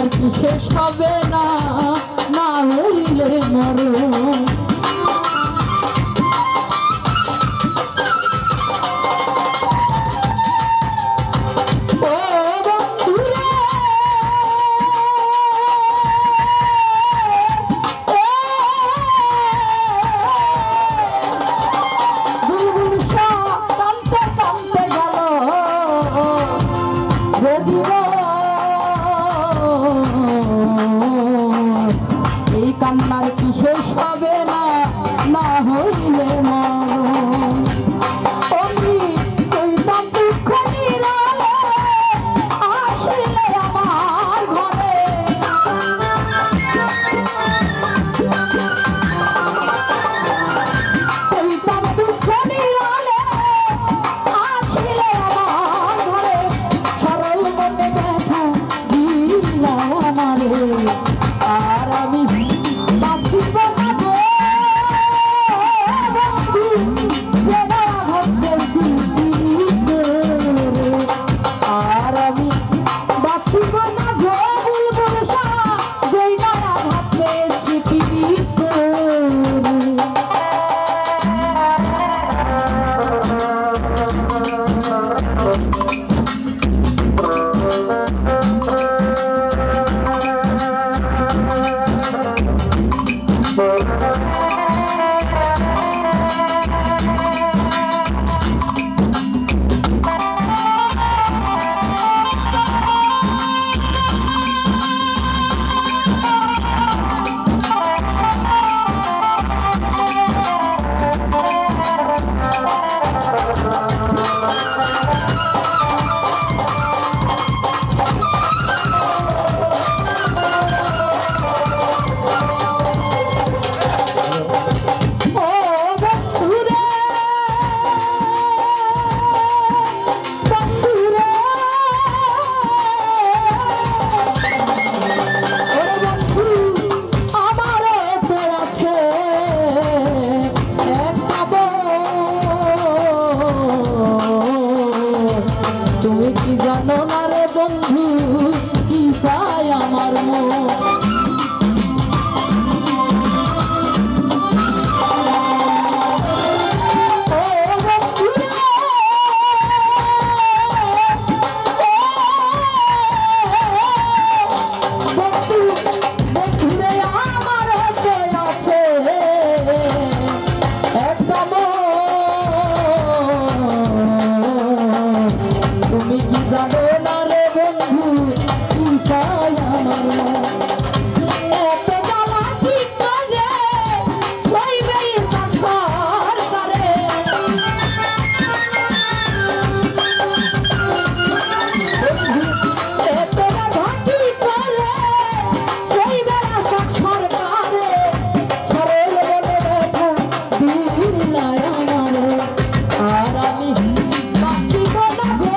কান্নার কি শেষ হবে না, না হইলে মরণ। এই কান্নার কি শেষ হবে না, না হইলে মরণ। আমি কইতাম দুঃখ নিরালে আসিলে আমার ঘরে, কইতাম দুঃখ নিরালে আসিলে আমার ঘরে, সরল মনে ব্যথা দিলা আমারে। আর আমি বাঁচিব না গো বন্ধু, যেটা ভাবতেছি আর আমি বাঁচিব না গো বুলবুল শাহ, যেটা ভাবতেছি জানো না রে বন্ধু, কি চাই আমার মন। জানো না রে বন্ধু, কি চাই আমার মন। এত জ্বালা কি করে সইবে সরকারে, এত ব্যথা কি করে সইবে সরকারে, সরল বলে ব্যথা দিলা আমারে। আর আমি বাঁচিব না গো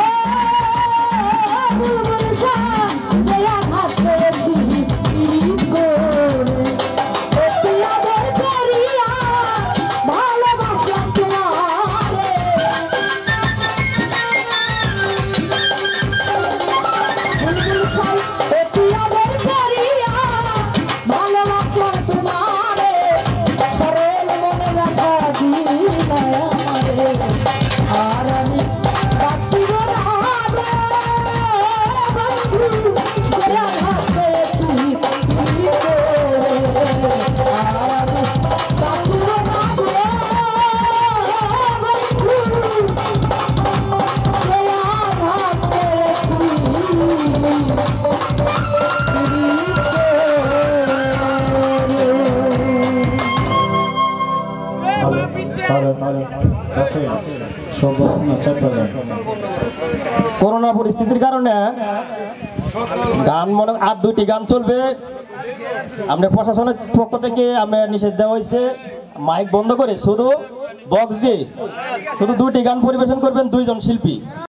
বুলবুল শাহ, যেয়া ভাবতেছি আদর করিয়া ভালোবাসলাম তোমারে। বুলবুল শাহ অতি আদর করিয়া ভালোবাসলাম তোমারে, সরল মনে ব্যথা দিলা আমারে। আর আমি বাঁচিব না করোনা পরিস্থিতির কারণে গান মনে আর 2টি গান চলবে। আমরা প্রশাসনের পক্ষ থেকে আমরা নিষেধ দেওয়া হয়েছে, মাইক বন্ধ করে শুধু বক্স দিয়ে শুধু 2টি গান পরিবেশন করবেন 2 জন শিল্পী।